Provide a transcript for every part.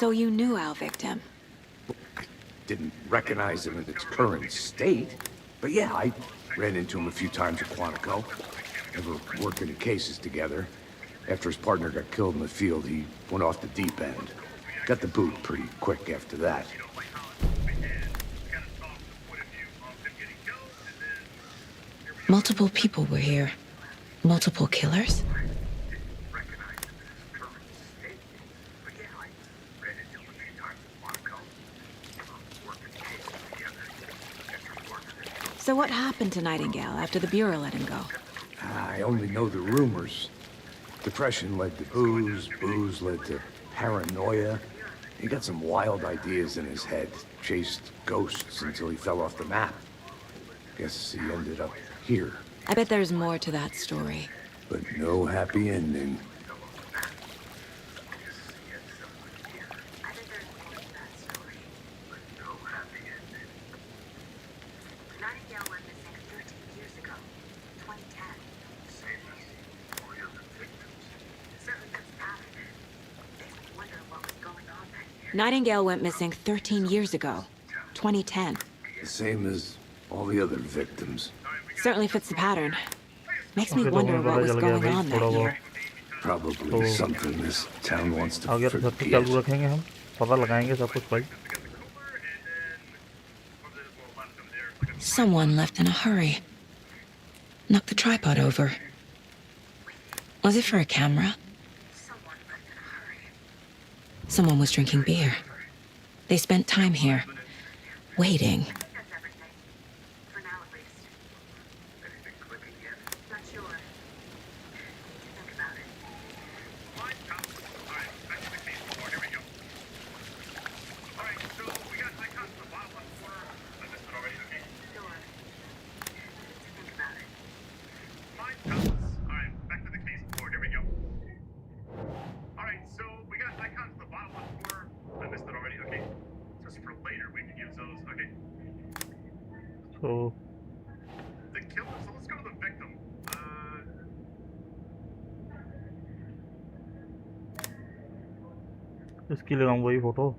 So you knew our victim? I didn't recognize him in its current state. But yeah, I ran into him a few times at Quantico. Never worked any cases together. After his partner got killed in the field, he went off the deep end. Got the boot pretty quick after that. Multiple people were here. Multiple killers? So what happened to Nightingale after the Bureau let him go? I only know the rumors. Depression led to booze, booze led to paranoia. He got some wild ideas in his head, chased ghosts until he fell off the map. Guess he ended up here. I bet there's more to that story. But no happy ending. Nightingale went missing 13 years ago, 2010. The same as all the other victims. Certainly fits the pattern. Makes me wonder what was going on that year. Probably something this town wants to आगे तो सब कुछ forget. चालू रखेंगे हम पता लगाएंगे सब कुछ भाई Someone left in a hurry. Knocked the tripod over. Was it for a camera? Someone was drinking beer. They spent time here, waiting. तो इसकी लगाऊंगा ये photo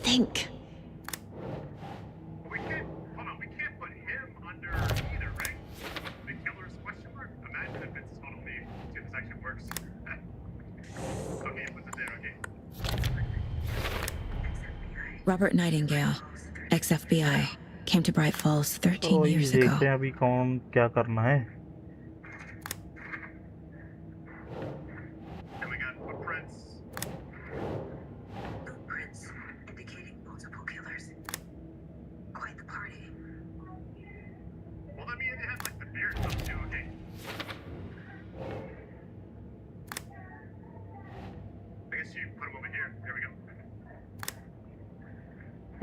Think. Robert Nightingale, ex-FBI, came to Bright Falls 13 years ago. देखते हैं अभी कौन क्या करना है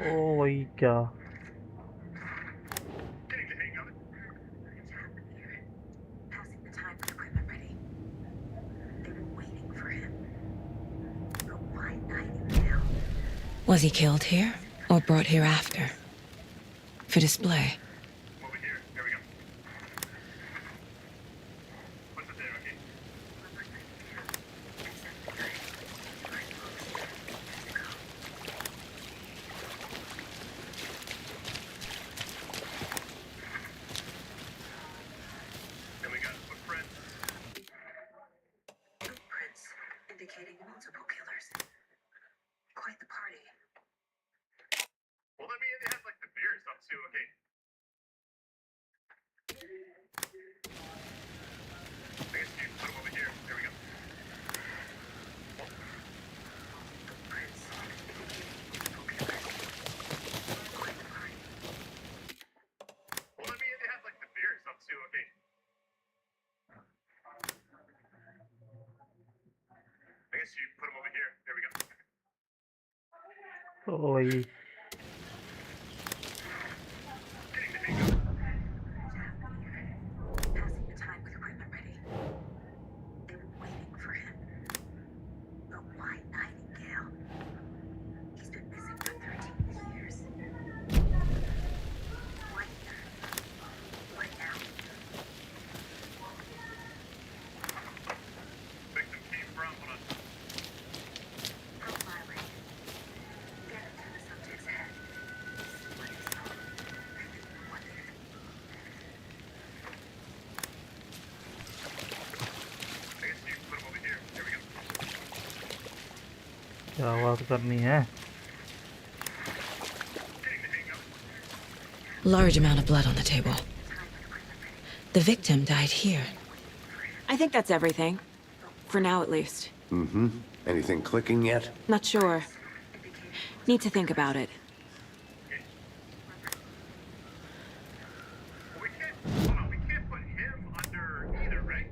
ओ भाई क्या Was he killed here or brought here after? For display? Indicating multiple killers. Quite the party. Well, I mean, it has like the beer stuff too. Okay. I guess you put them over here. There we go. Well, I mean, it has like the beer stuff too. Okay. I guess you put them over here. There we go. ओ भाई Passing the time with equipment ready. They were waiting for him. But why Nightingale? He's been missing for 13 years. Why here? Why now? क्या बात करनी है? Large amount of blood on the table. The victim died here. I think that's everything. For now, at least. Mm-hmm. Anything clicking yet? Not sure. Need to think about it. We can't put him under either, right?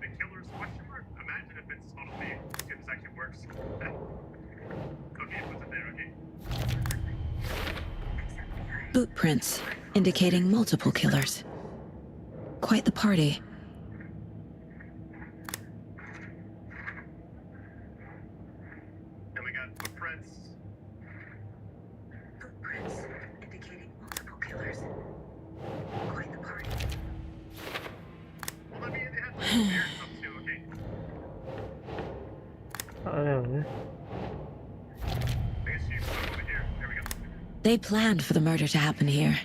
The killer's question mark? Imagine if it's totally if this actually works. Okay, puts it there, okay. Boot prints indicating multiple killers. Quite the party. And we got footprints. Footprints indicating multiple killers. Quite the party. Well, let me they have some weird stuff too, okay? अरे अरे, I guess you put it over here. There we go. They planned for the murder to happen here,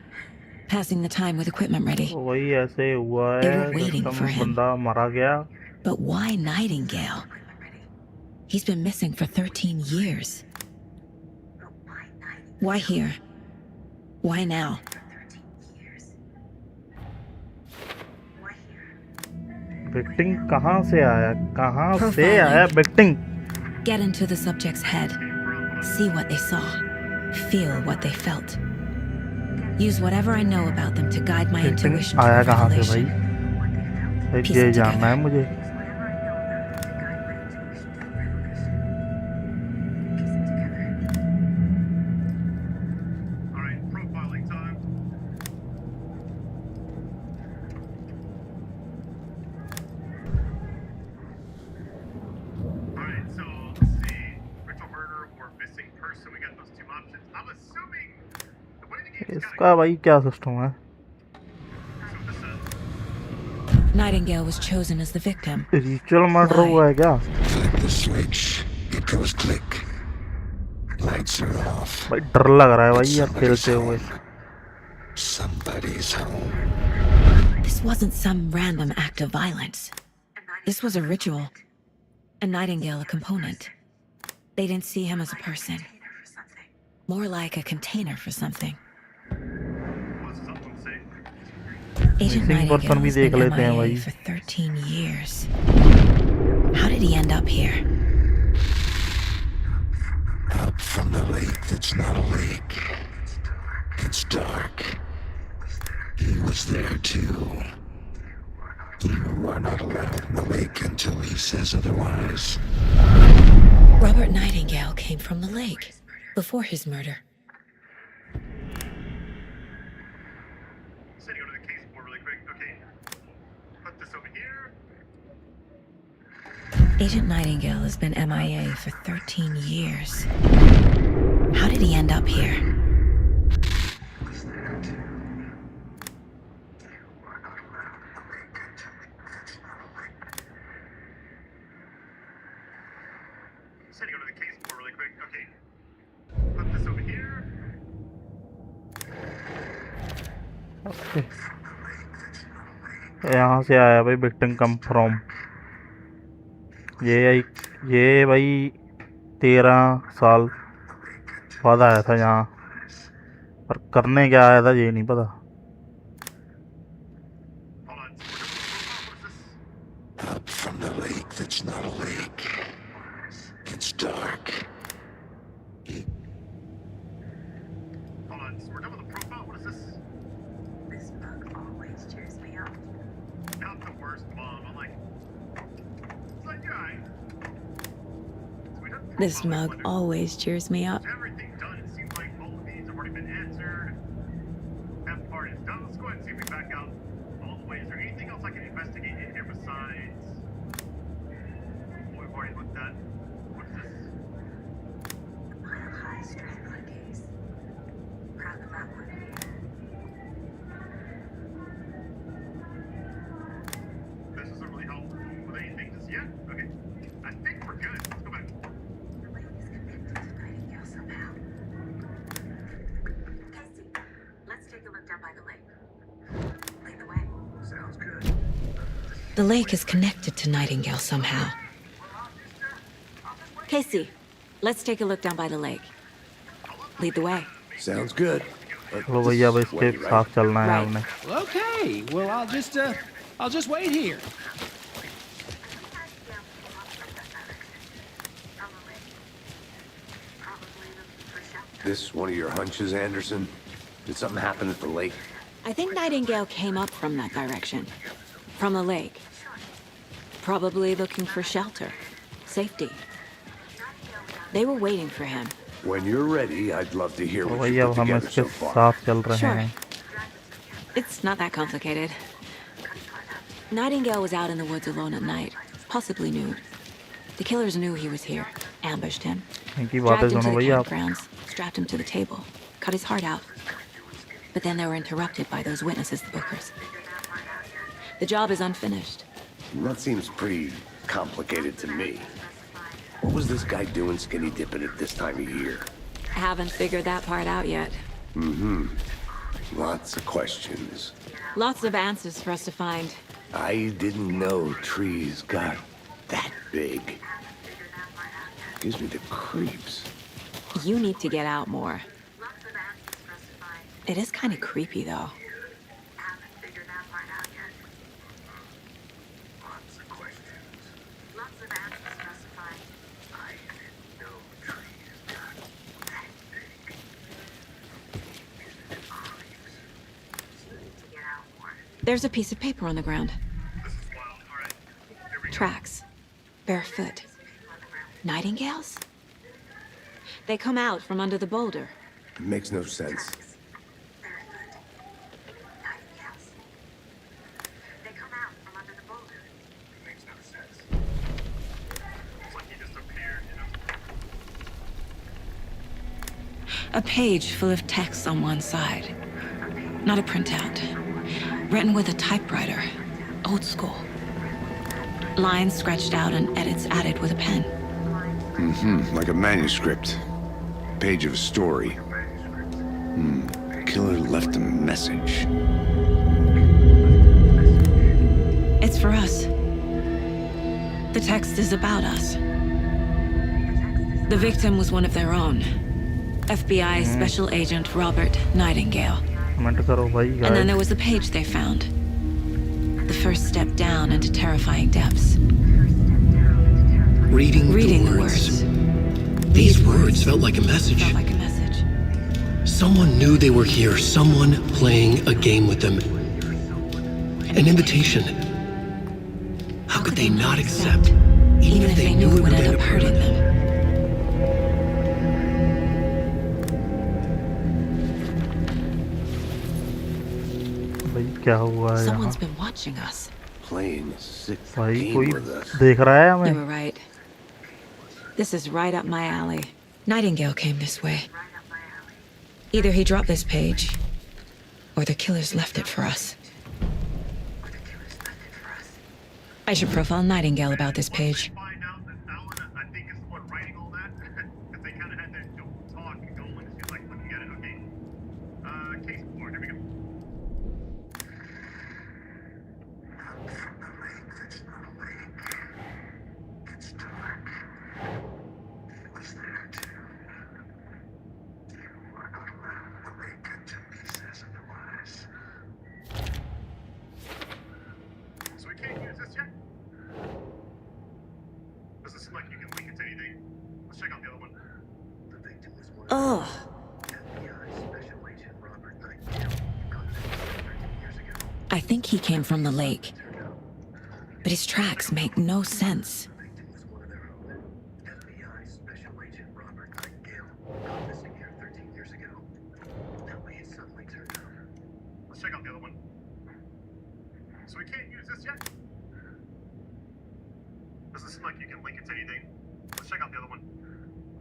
passing the time with equipment ready. तो वही ऐसे हुआ They है were waiting एकदम for him. बंदा मारा गया। But why Nightingale? He's been missing for 13 years. But why 90 Why here? Why now? for 13 years? Why here? Victim कहाँ से आया? कहाँ से Profiling. आया victim? Get into the subject's head. See what they saw. Feel what they felt. Use whatever I know about them to guide my victim intuition to आया कहाँ से revelation. भाई? भाई Piece ये it जानना है together. मुझे। Whatever I know about it to guide my intuition to revelation. Piece it together. Alright, profiling time. Alright, so let's see. Ritual murder or missing person. We got those two options. I'm assuming the way the game's इसका भाई क्या system है? so this is Nightingale was chosen as the victim. Ritual murder Why? हुआ है क्या? Flip the switch. It goes click. Lights are off. भाई डर लग रहा है भाई यार खेलते हुए। Somebody's home. This wasn't some random act of violence. This was a ritual. And Nightingale a component. They didn't see him as a person. Container for something. More like a container for something. what's someone say? Agent Missing person Nightingale भी has देख been लेते हैं MIA भाई। for 13 years. How did he end up here? Up from the lake that's not a lake. It's dark. He was there too. You are not allowed in the lake until he says otherwise. Robert Nightingale came from the lake before his murder. Said go to the case board really quick. Okay. Put this over here. Agent Nightingale has been MIA for 13 years. How did he end up here? Said go to the case board really quick. Okay. Put this over here. Okay. यहाँ से आया भाई victim come from. ये भाई 13 साल बाद आया था यहाँ, पर करने क्या आया था ये नहीं पता। Hold on. What is this? Up from the lake that's not a lake. It's dark. Hold on. So we're done with the profile. What is this? This bug always cheers me up. Not the worst mom. I'm like, it's like, yeah, so we done the This profile, mug like, always cheers me up. is everything done? It seems like all of these have already been answered. That part is done. Let's go ahead and see if we back out all the way. Is there anything else I can investigate in here besides what we've already looked at? What's this? Mile high strangler case. Proud of that one. This doesn't really help with anything just yet. Okay. I think we're good. Let's go back. The lake is connected to Nightingale somehow. Casey, let's take a look down by the lake. Lead the way. Sounds good. The lake is connected to Nightingale somehow. Casey, Let's take a look down by the lake. Lead the way. Sounds good. But चलो this भैया अब is इसके sweaty, right? साथ चलना है Right. हमने. Well, okay. Well, I'll just wait here. This one of your hunches, Anderson? Did something happen at the lake? I think Nightingale came up from that direction. From the lake. Probably looking for shelter. Safety. They were waiting for him. When you're ready, I'd love to hear तो what भैया you अब put हम together इसके so far. साथ चल रहे Sure. हैं. It's not that complicated. Nightingale was out in the woods alone at night, possibly nude. The killers knew he was here, ambushed him, इनकी बातें dragged him to सुनो the भैया आप. campgrounds, strapped him to the table, cut his heart out. But then they were interrupted by those witnesses, the Bookers. The job is unfinished. That seems pretty complicated to me. What was this guy doing skinny dipping at this time of year? Haven't figured that part out yet. Lots of questions. Lots of answers for us to find. I didn't know trees got that big. Gives me the creeps. You need to get out more. It is kind of creepy, though. Lots of questions. Lots of answers specified. I didn't know trees got that big. Gives me the creeps. You need to get out more. There's a piece of paper on the ground. This is wild. All right. Here we go. Tracks. Barefoot. Nightingales? They come out from under the boulder. It makes no sense. Nightingales. They come out from under the boulder. Makes no sense. It's like he just appeared, you know? A page full of text on one side. Not a printout. Written with a typewriter. Old school. Lines scratched out and edits added with a pen. Like a manuscript. Page of a story. The killer left a message. It's for us. The text is about us. The victim was one of their own. FBI Special Agent Robert Nightingale. Comment करो भाई And then guys. there was the page they found. The first step down into terrifying depths. Reading Reading the the words. words. These words felt like a message. Felt like a message. Someone knew they were here, someone playing a game with them. An invitation. How could they not accept, Even if they knew it would end up hurting them. भाई क्या हुआ है यहाँ? Someone's been watching us. Playing a sick भाई game कोई with us. देख रहा है You हमें? were right. This is right up my alley. Nightingale came this way. Either he dropped this page, or the killers left it for us. I should profile Nightingale about this page. Find out that Alan, I think, is the one writing all that. Because they kind of had that talk going. It seems like looking at it. Okay. Case report. Here we go. So we can't use this yet? Doesn't seem like you can link it to anything. Let's check out the other one. The victim was one Ugh. FBI Special Agent Robert Nightingale. Got this 13 years ago. I think he came from the lake, Turned out but his tracks make no sense. the victim was one of their own. FBI Special Agent Robert Nightingale. Got missing here 13 years ago. That way it suddenly turned out. Let's check out the other one. So we can't use this yet? Doesn't seem like you can link it to anything. Let's check out the other one.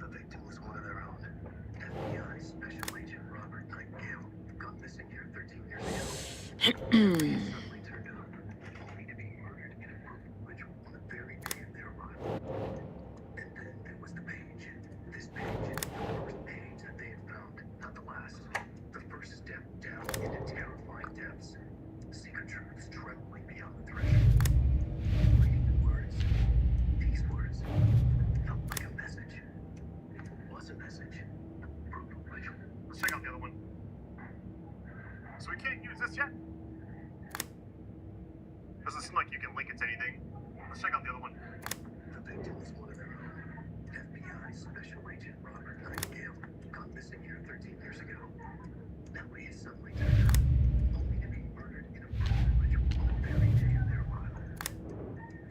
The victim was one of their own. FBI Special Agent Robert Nightingale. Got missing here 13 years ago. Suddenly turned up, only to be murdered in a brutal ritual on the very day of their arrival. And then there was the page. This page, the first page that they had found, not the last. The first step down into terrifying depths. Secret truths trembling beyond the threshold. Reading the words. These words felt like a message. a message. Brutal ritual. Let's check out the other one. So we can't use this yet? Doesn't seem like you can link it to anything. Let's check out the other one. The victim was one of their own. FBI Special Agent Robert Nightingale, gone missing here 13 years ago. Now he is suddenly turned up, only to be murdered in a brutal ritual on the very day of their arrival.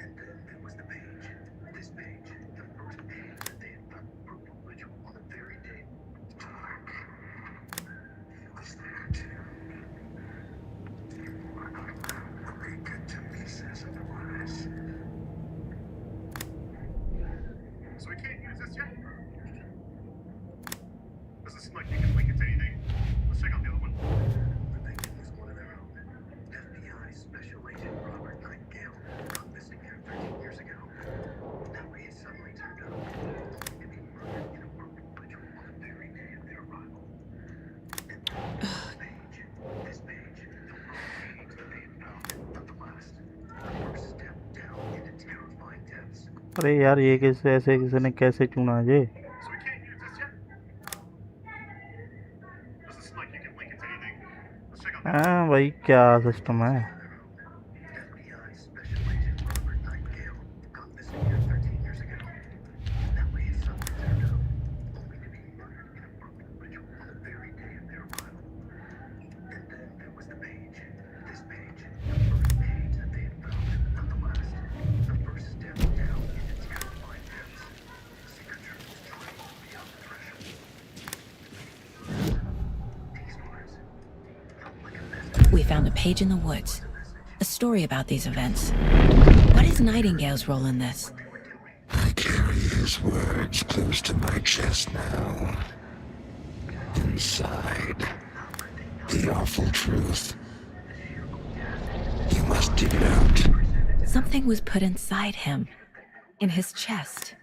And then there was the page. This page, the first page that they had found brutal ritual on the very day. Dark. He was there too. You are not allowed to make it to me, says otherwise. So we can't use this yet? Doesn't seem like you can link it to anything. Let's check out the other one. The victim was one of their own. FBI Special Agent Robert Nightingale, gone missing here 13 years ago. Now he is suddenly turned up, only to be murdered in a brutal ritual on the very day of their arrival. And this page, the wrong page that they had found, not the last. The first step down into terrifying depths. अरे यार ये कैसे ऐसे किसी ने कैसे चुना ये? So we can't use this yet? Doesn't seem like you can link it to anything. Let's check out the other one. हाँ भाई क्या सिस्टम है? FBI Special Agent Robert Nightingale, gone missing here 13 years ago. Now he is suddenly turned up, only to be murdered in a brutal ritual on the very day of their arrival. And then there was the page. This page, the first page that they had found, not the last. The first step down into terrifying depths. Secret truths tremble beyond the threshold. These words felt like a message. We found a page in the woods. A story about these events. What is Nightingale's role in this? I carry his words close to my chest now. Inside, the awful truth. You must dig it out. Something was put inside him. In his chest.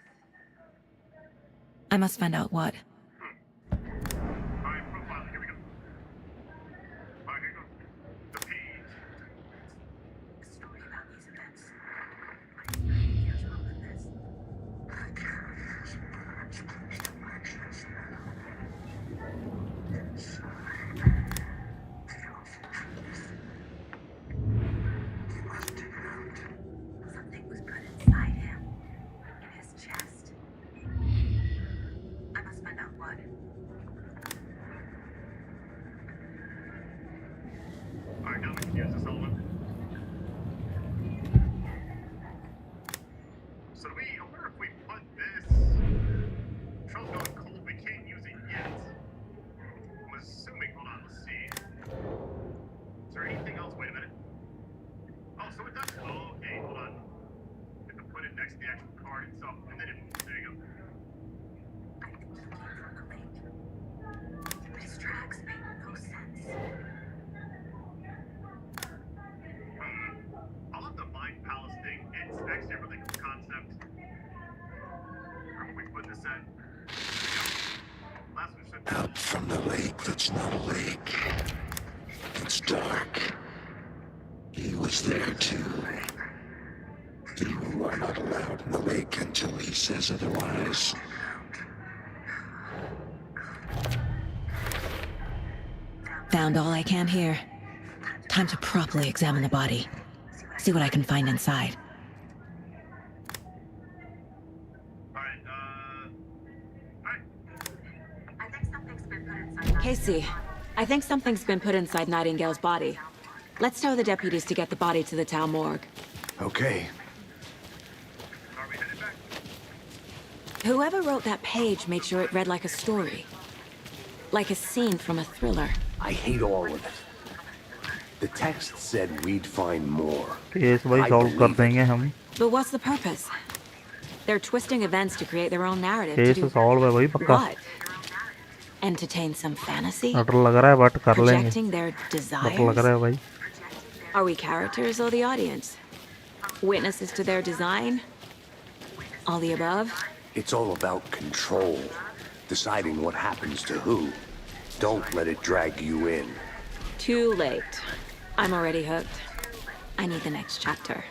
I must find out what. Alright, profile. Here we go. Alright, here goes. The page. A story about these events. Like 90 years old than this. I carry his words close to my chest now. Inside, the awful truth. You must dig it out. Something was put inside him. In his chest. I must find out what. Alright, now we can use this element. So do we, I wonder if we put this... Trail's going cold, we can't use it yet. I'm assuming, hold on, let's see. Is there anything else? Wait a minute. Oh, so it does, oh, okay, hold on. We have to put it next to the actual card itself, and then it moves, there you go. I think he came from the lake. But his tracks made no sense. I love the Mind Palace thing. It's actually a really cool concept. Where we put this in. Last one should Out from the lake that's not a lake. It's dark. He was there too. You are not allowed in the lake until he says otherwise. Found all I can here. Time to properly examine the body. See what I can find inside. Alright, I think something's been put inside. Casey, I think something's been put inside Nightingale's body. Let's tell the deputies to get the body to the town morgue. Okay. are we headed back? Whoever wrote that page made sure it read like a story. Like a scene from a thriller. I hate all of it. The text said we'd find more. Case भाई I solve कर believe it. देंगे हम. But what's the purpose? They're twisting events to create their own narrative. Case To do solve है भाई पक्का. what? Entertain some fantasy? डर लग रहा है बट कर लेंगे. Projecting their डर लग desires? रहा है भाई. Are we characters or the audience? Witnesses to their design? All the above? It's all about control. Deciding what happens to who. Don't let it drag you in. Too late. I'm already hooked. I need the next chapter.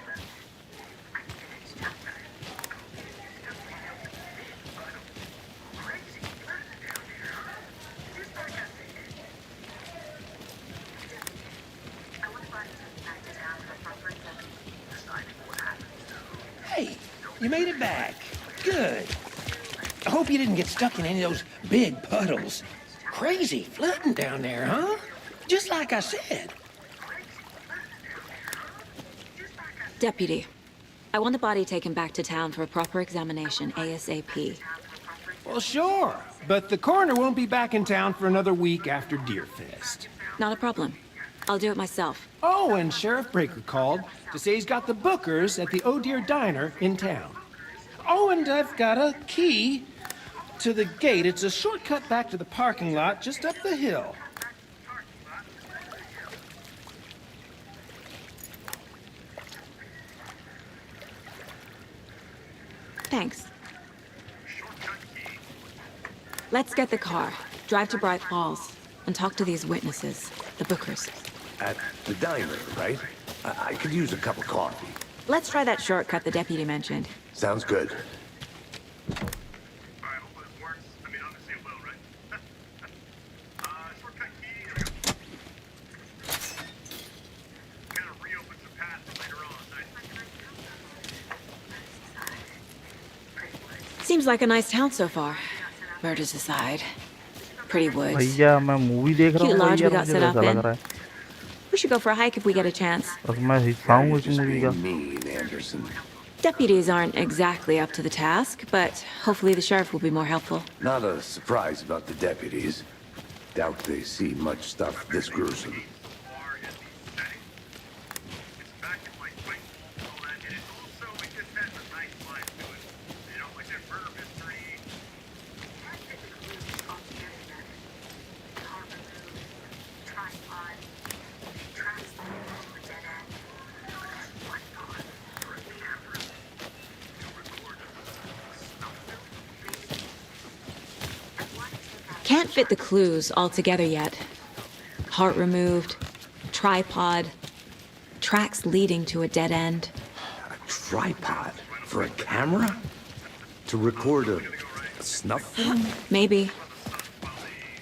made it back. Good. I hope you didn't get stuck in any of those big puddles. Crazy flooding down there, huh? Just like I said. Deputy, I want the body taken back to town for a proper examination ASAP. Well, sure. But the coroner won't be back in town for another week after Deerfest. Not a problem. I'll do it myself. Oh, and Sheriff Breaker called to say he's got the Bookers at the Oh Dear Diner in town. Oh, and I've got a key to the gate. It's a shortcut back to the parking lot just up the hill. Thanks. Let's get the car, drive to Bright Falls, and talk to these witnesses, the Bookers. At the diner, right? I could use a cup of coffee. Let's try that shortcut the deputy mentioned. Sounds good. Alright, hope this works. I mean, obviously it will, right? Shortcut key. Kind of reopens the path for later on. Seems like a nice town so far. Murders aside. Pretty woods. भैया मैं movie देख रहा Cute हूँ lodge भैया we got मुझे set up ऐसा लग in. रहा है We should go for a hike if we get a chance. बस मैं हिस्सा हूँ इस Just मूवी का being mean, Anderson. Deputies aren't exactly up to the task, but hopefully the sheriff will be more helpful. Not a surprise about the deputies. Doubt they see much stuff this gruesome. It's back in like White Wolf and all that, and it's also, it just has a nice vibe to it. You know, like that murder mystery. Can't fit the clues all together yet. Heart removed, tripod, tracks leading to a dead end. A tripod for a camera? To record a snuff film? Maybe.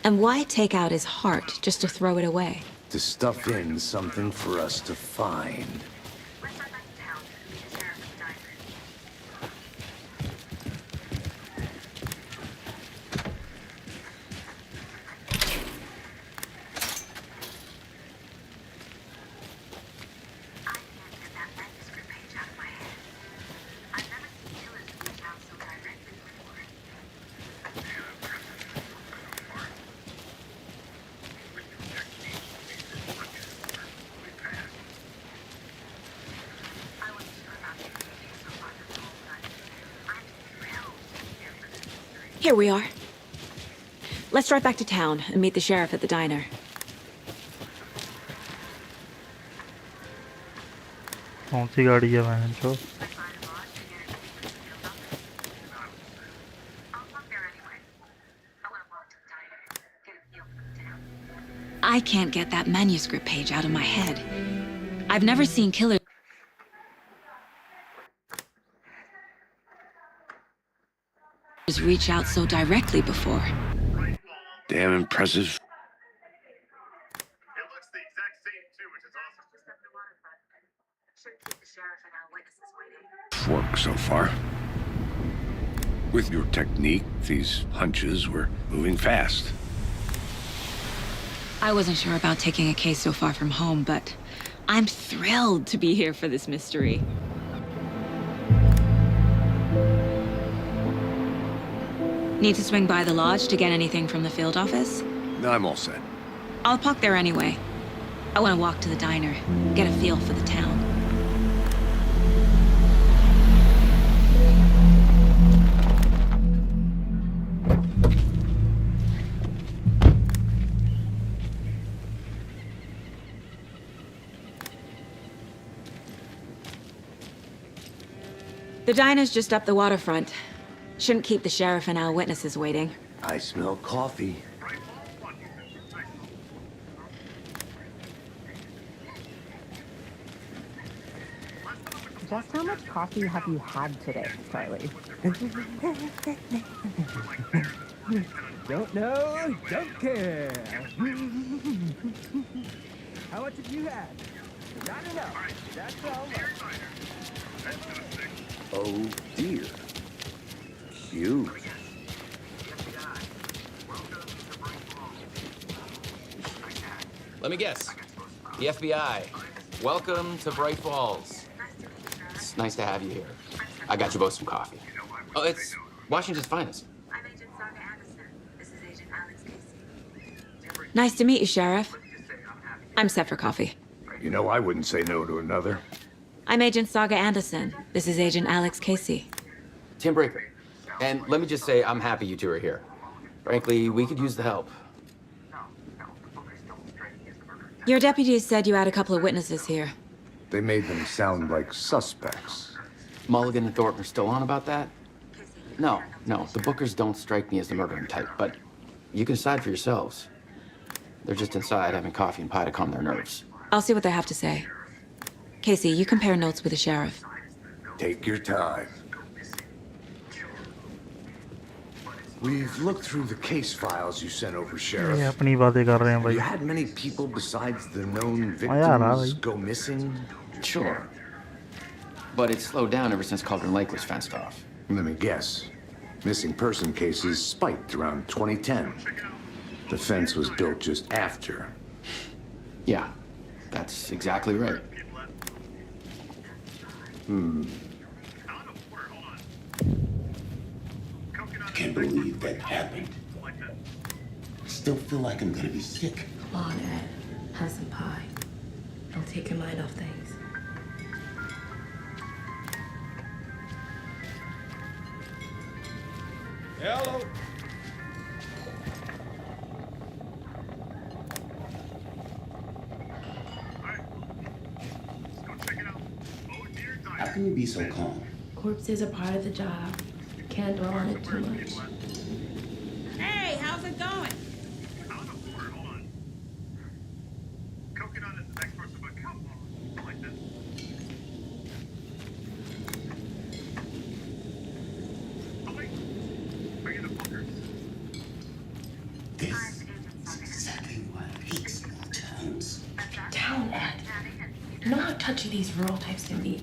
And why take out his heart just to throw it away? To stuff in something for us to find. Here we are. Let's drive back to town and meet the sheriff at the diner. कौन सी गाड़ी है बहन चो I can't get that manuscript page out of my head. I've never seen killers reach out so directly before. Damn impressive. It looks the exact same too, which is awesome. Work so far. With your technique, these hunches were moving fast. I wasn't sure about taking a case so far from home, but I'm thrilled to be here for this mystery. Need to swing by the lodge to get anything from the field office? No, I'm all set. I'll park there anyway. I want to walk to the diner, get a feel for the town. The diner's just up the waterfront. Shouldn't keep the sheriff and our witnesses waiting. I smell coffee. Just how much coffee have you had today, Charlie? Don't know, don't care. How much have you had? Oh dear. You. Let me guess. The FBI. Welcome to Bright Falls. It's nice to have you here. I got you both some coffee. Oh, it's Washington's finest. I'm Agent Saga Anderson. This is Agent Alex Casey. Nice to meet you, Sheriff. I'm set for coffee. You know, I wouldn't say no to another. I'm Agent Saga Anderson. This is Agent Alex Casey. Tim Breaker. And let me just say, I'm happy you two are here. Frankly, we could use the help. Your deputies said you had a couple of witnesses here. They made them sound like suspects. Mulligan and Thornton are still on about that? No, the Bookers don't strike me as the murdering type, but you can decide for yourselves. They're just inside having coffee and pie to calm their nerves. I'll see what they have to say. Casey, you compare notes with the sheriff. Take your time. We've looked through the case files you sent over, ये Sheriff. अपनी बातें कर रहे हैं Have you भाई. had many people besides the known yeah, nah, victims bhai. go missing? Sure. But it's slowed down ever since Cauldron Lake was fenced off. Let me guess. Missing person cases spiked around 2010. The fence was built just after. Yeah, that's exactly right. I can't believe that happened. I still feel like I'm gonna be sick. Come on, Ed. Have some pie. It'll take your mind off things. Hello. How can you be so calm? Corpses are part of the job. Can't dwell on it too much. Hey, how's it going? Hold on. Coconut is the next person, but come on. Like this. Oh, wait. Are you the Bookers? This is exactly why I hate small towns. Down, Ed. You know how touchy these rural types can be.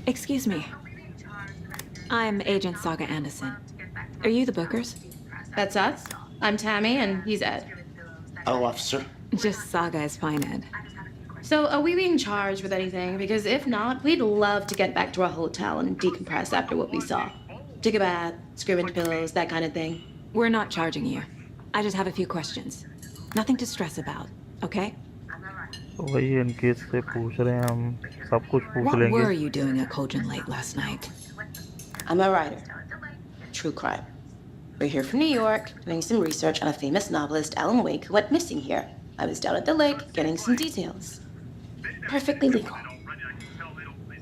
Excuse me. I'm Agent Saga Anderson. Are you the Bookers? That's us. I'm Tammy, and he's Ed. Hello, officer. Just Saga is fine, Ed. So, are we being charged with anything? Because if not, we'd love to get back to our hotel and decompress after what we saw. Take a bath, scream into pillows, that kind of thing. We're not charging you. I just have a few questions. Nothing to stress about, okay? तो वही इनके से पूछ रहे हैं हम सब कुछ पूछ What were लेंगे. you doing at Cauldron Lake last night? I'm a writer. True crime. We're here from New York, doing some research on a famous novelist, Alan Wake, who went missing here. I was down at the lake, getting some details. Perfectly legal.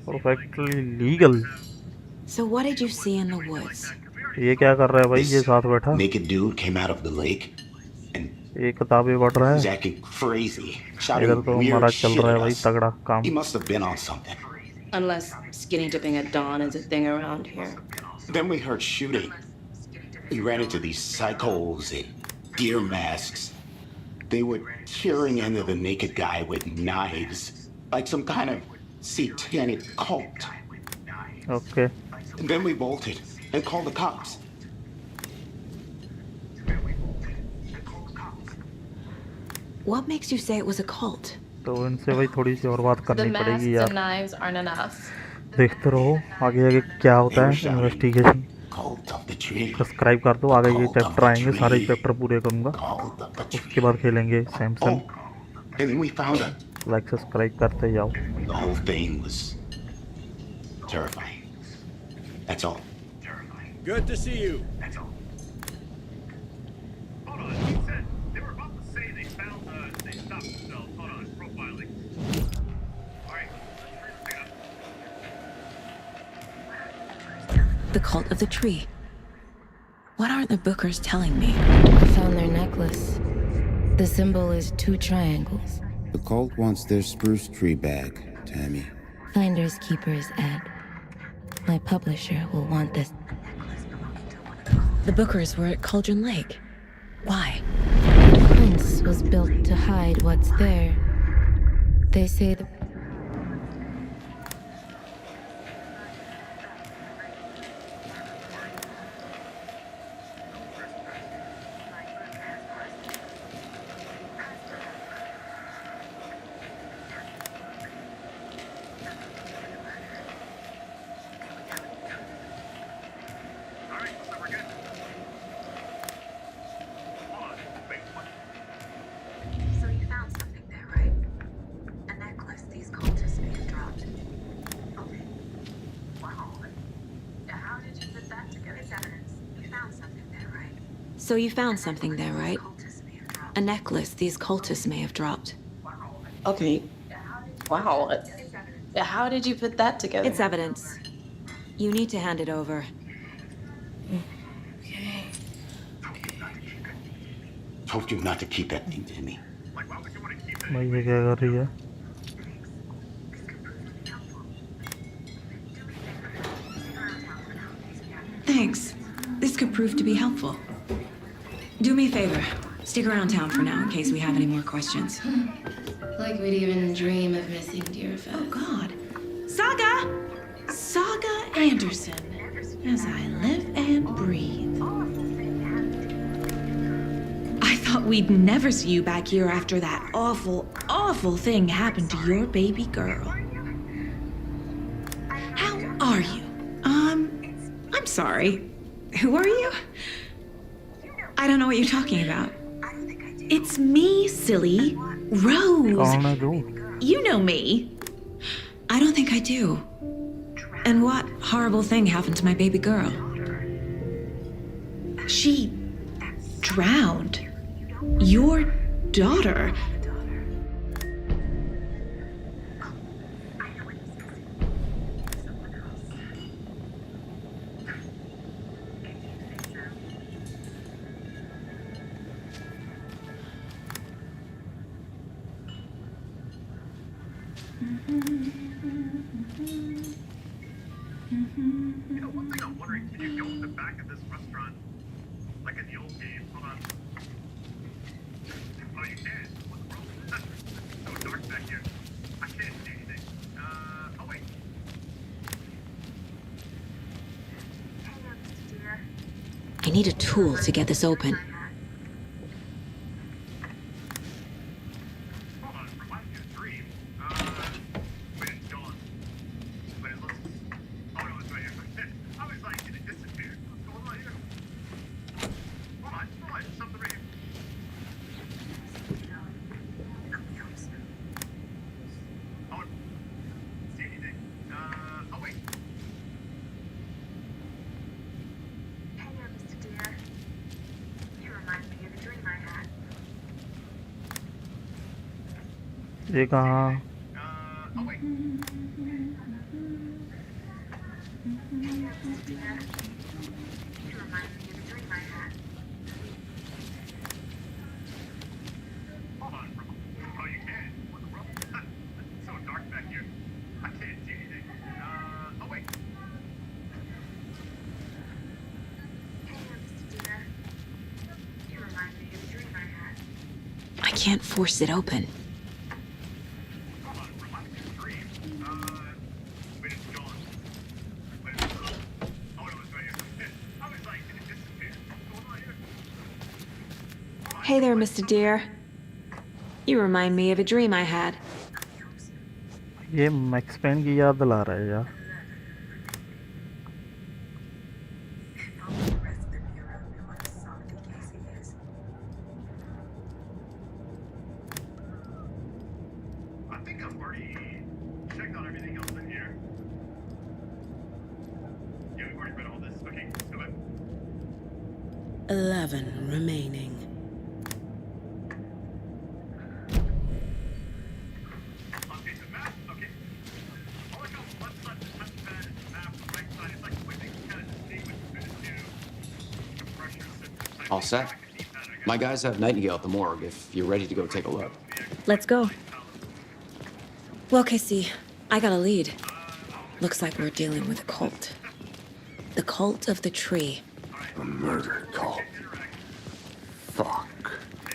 Perfectly legal. So what did you see in the woods? ये क्या कर रहा है भाई ये साथ बैठा. Naked dude came out of the lake and ये किताबें पढ़ रहा was है. acting crazy, इधर shouting तो weird हमारा shit चल रहा at है भाई us. तगड़ा काम. He must have been on something. Unless skinny dipping at dawn is a thing around here. Then we heard shooting. We ran into these psychos in deer masks. They were tearing into the naked guy with knives, like some kind of satanic cult. Okay. And then we bolted and called the cops. What makes you say it was a cult? तो इनसे भाई थोड़ी सी और बात The करनी masks पड़ेगी and यार. knives aren't enough. देखते रहो आगे आगे क्या होता है. Investigation Cult of the tree. Subscribe कर दो. आगे ये चैप्टर आएंगे सारे चैप्टर पूरे करूंगा. Cult of the उसके tree. बाद खेलेंगे Samsung. Oh, and then we found her. Like subscribe करते जाओ. The whole thing was terrifying. That's all. Good to see you. Hold on, he said they were about to say they found they stopped themselves. Hold on, profiling. Alright, hang on. The cult of the tree. What aren't the Bookers telling me? I found their necklace. The symbol is 2 triangles. The cult wants their spruce tree back, Tammy. Finders keepers, Ed. My publisher will want this. The Bookers were at Cauldron Lake. Why? The fence was built to hide what's there. They say the So you found something there, right? A necklace these cultists may have dropped. Okay. Wow. How did you put that together? It's evidence. You found something there, right? So you found something there, right? A necklace these cultists may have dropped. Okay. Wow. How did you put that together? It's evidence. You need to hand it over. Told you not to keep that thing, Timmy. भाई ये क्या कर रही है? Thanks. This could prove to be helpful. Do me a favor. Stick around town for now in case we have any more questions. Like we'd even dream of missing dear Fez. Oh, God. Saga! Saga Anderson. As I live and breathe. I thought we'd never see you back here after that awful, awful thing happened to your baby girl. How are you? I'm sorry. Who are you? I don't know what you're talking about. It's me, silly. Rose. कौन है तू? You know me. I don't think I do. And what horrible thing happened to my baby girl? She drowned. Your daughter. You know, one thing I'm wondering, can you go to the back of this restaurant? Like in the old game? Hold on. Oh, you can? What's wrong? It's so dark back here. I can't see anything. Oh wait. I need a tool to get this open. Hold on, reminds me of a dream. But it's gone. But it looks... Oh no, it's right here. I was like, it disappeared. What's going on here? Hold on, something right here. Oh, see anything? Oh wait. Hey there, Mr. Deer. You remind me of a dream I had. ये कहाँ? Oh wait. Hey there, Mr. Deer. You remind me of a dream I had. Hold on. Oh, you can? What's wrong? It's so dark back here. I can't see anything. Oh wait. Hey there, Mr. Deer. You remind me of a dream I had. I can't force it open. Hold on, reminds me of a dream. But it's gone. But it's... Oh no, it's right here. I was like, it disappeared. What's going on here? Hey there, Mr. Deer. You remind me of a dream I had. ये max pen की याद दिला रहा है यार. I think I've already checked out everything else in here. Yeah, we've already read all this. Okay, let's go back. 11 remaining. Okay, the map. Okay. I like how the left side is the touchpad and the map, the right side is like the way they kind of distinguish between the two. Compression system type All thing. set. My guys have Nightingale at the morgue if you're ready to go take a look. Let's go. Well, Casey, I got a lead. Looks like we're dealing with a cult. The cult of the tree. A murder cult. Fuck.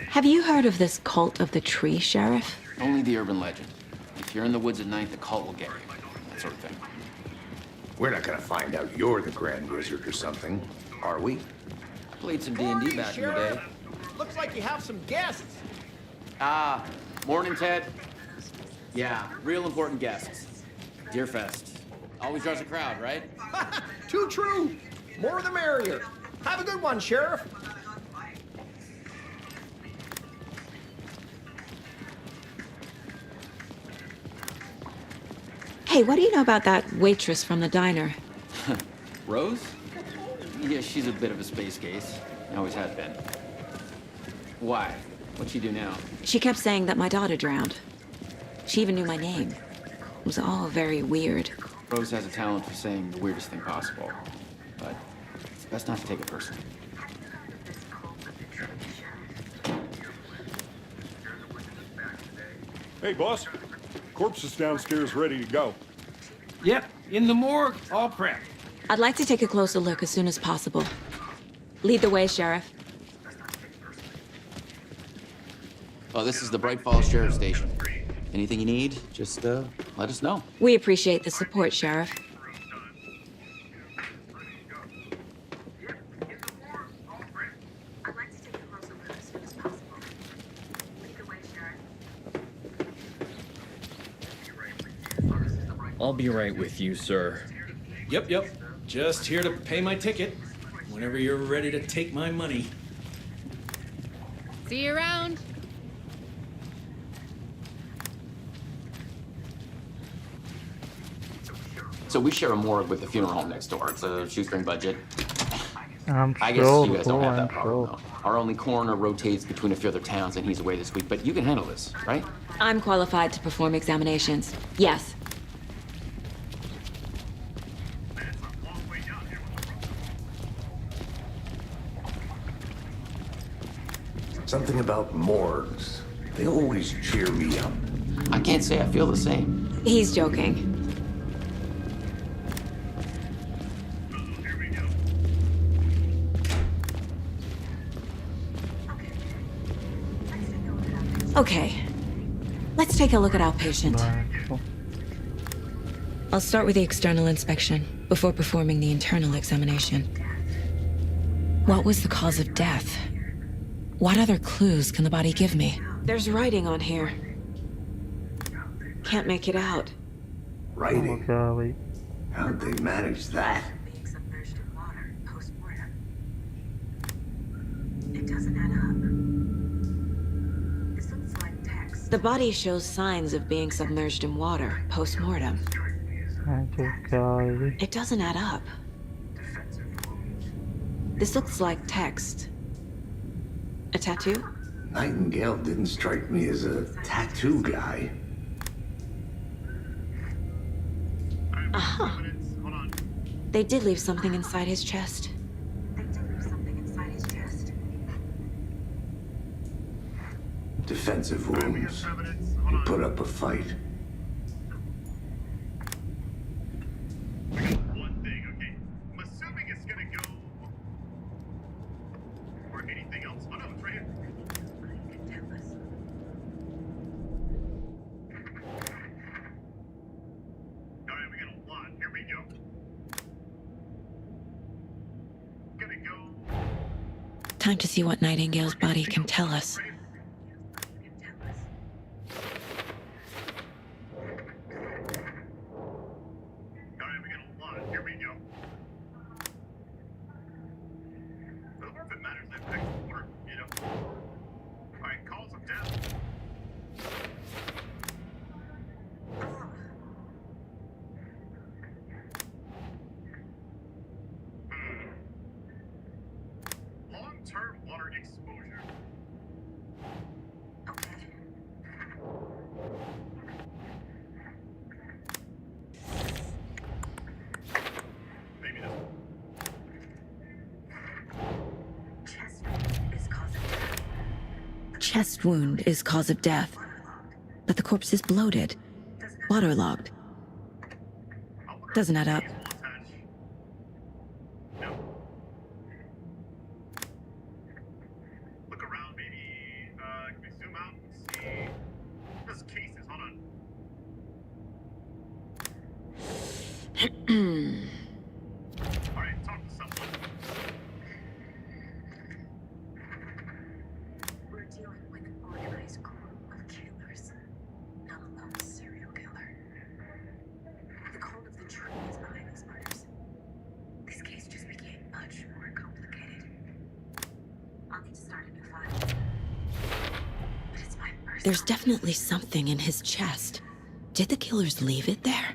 Have you heard of this cult of the tree, Sheriff? Only the urban legend. If you're in the woods at night, the cult will get you. That sort of thing. We're not gonna find out you're the Grand Wizard or something, are we? Played some D&D back in the day. Looks like you have some guests. Ah, morning, Ted. Yeah, real important guests. Deerfest. Always draws a crowd, right? Too true. More the merrier. Have a good one, Sheriff. Hey, what do you know about that waitress from the diner? Rose? Yeah, she's a bit of a space case. Always has been. Why? What'd she do now? She kept saying that my daughter drowned. She even knew my name. It was all very weird. Rose has a talent for saying the weirdest thing possible. But it's best not to take it personally. Hey, boss. Corpse is downstairs ready to go. Yep, in the morgue, all prepped. I'd like to take a closer look as soon as possible. Lead the way, Sheriff. Oh, this is the Bright Falls Sheriff Station. Anything you need, just let us know. We appreciate the support, Sheriff. I'll be right with you, sir. Yep. Just here to pay my ticket. Whenever you're ready to take my money. See you around. So we share a morgue with the funeral home next door. It's a shoestring budget. I'm I guess sure, you guys don't have that I'm problem, sure. though. Our only coroner rotates between a few other towns, and he's away this week. But you can handle this, right? I'm qualified to perform examinations. Yes. Something about morgues. They always cheer me up. I can't say I feel the same. He's joking. Okay. Let's take a look at our patient. I'll start with the external inspection before performing the internal examination. What was the cause of death? What other clues can the body give me? There's writing on here. Can't make it out. Writing? क्या भाई? How'd they manage that? The body shows signs of being submerged in water post-mortem. It doesn't add up. This looks like text. A tattoo? Nightingale didn't strike me as a tattoo guy. Uh-huh. They did leave something inside his chest. Defensive wounds. He put up a fight. One thing, okay? I'm assuming it's gonna go. Or anything else. Oh no, it's right here. Alright, we got a lot. Here we go. Gonna go. Time to see what Nightingale's body can tell us. Alright, we got a lot. Here we go. But more if it matters that next order, you know. Alright, cause of death. Long-term water exposure. Maybe this. Chest wound is cause of death. But the corpse is bloated. Waterlogged. Doesn't add up. Look around, maybe. Can we zoom out and see? This cases, hold on. Alright, talk to someone. We're dealing with an organized group of killers, not a lone serial killer. The cult of the tree is behind these murders. This case just became much more complicated. I'll need to start a new file. But it's my first There's definitely something in his chest. Did the killers leave it there?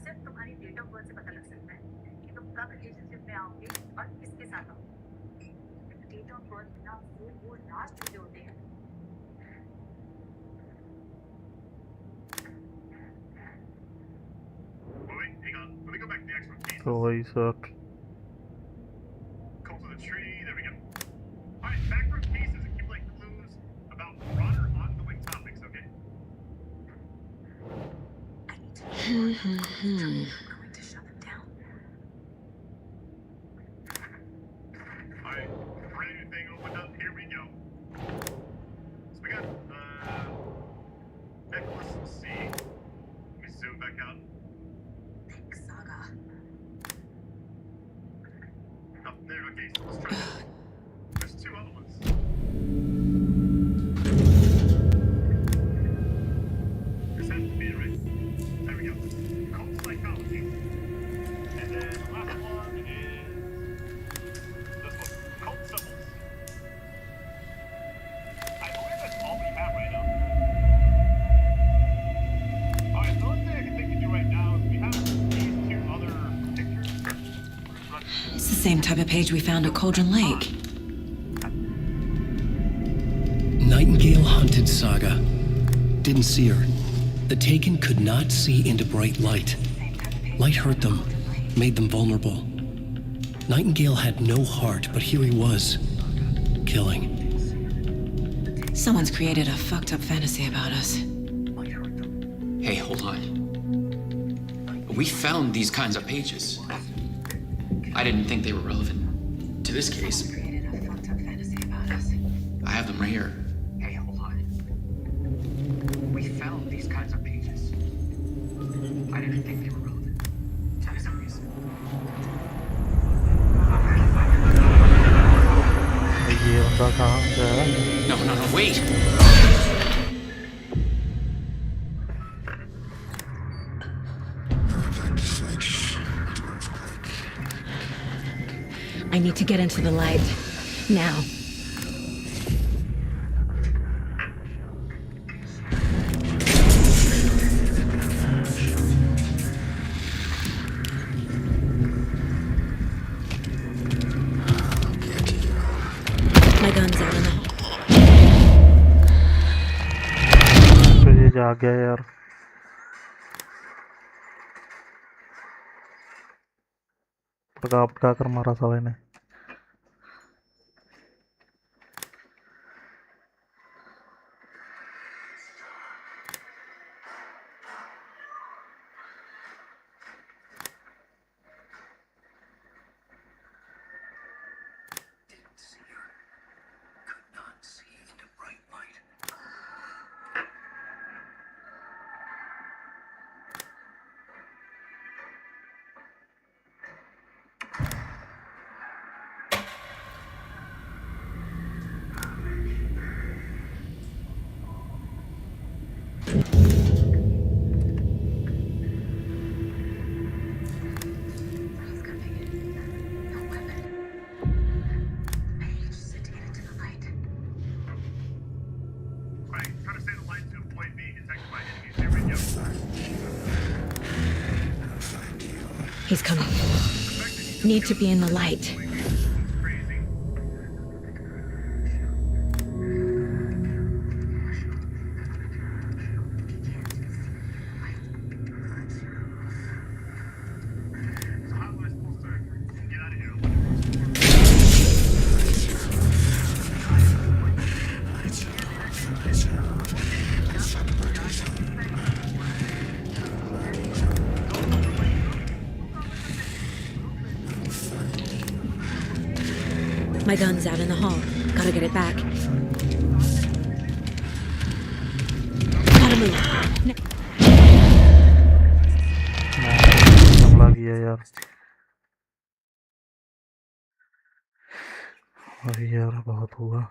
सिर्फ तुम्हारी date of birth से पता लग सकता है कि तुम कब रिलेशनशिप में आओगे और किसके साथ आओगे। डेट ऑफ बर्थ ना वो लास्ट जो होते हैं। Wait, hang on. Let me go back to the actual case. तो वही sir Cult of the tree, there we go. Alright, background cases accumulate clues about broader ongoing topics, okay? I'm going to shut them down. Alright, brand new thing opened up, here we go. So we got, Nicholas C. Let me zoom back out. Think Saga. Nothing there, okay, so let's try this. There's two other ones. This has to be it, right? There we go. Cult psychology. And then the last one is this one. Cult symbols. I believe that's all we have right now. Alright, the only thing I can think to do right now is we have these two other pictures. It's the same type of page we found at Cauldron Lake. Nightingale hunted Saga. Didn't see her. The Taken could not see into bright light. Light hurt them, made them vulnerable. Nightingale had no heart, but here he was, killing. Someone's created a fucked up fantasy about us. Hey, hold on. We found these kinds of pages. I didn't think they were relevant to this case. Created a fucked up fantasy about us. I have them right here. Hey, hold on. We found these kinds of pages. I didn't think they were relevant to this case. ये बंदा कहाँ से है? No, wait! I need to get into the light. Now. My gun's out in the hall. तो ये जाग गया यार. पका कर मारा साले ने. He's coming. Need to be in the light. My gun's out in the hall. Gotta get it back. Gotta move. काफ़ी है यार। अरे यार बहुत हुआ।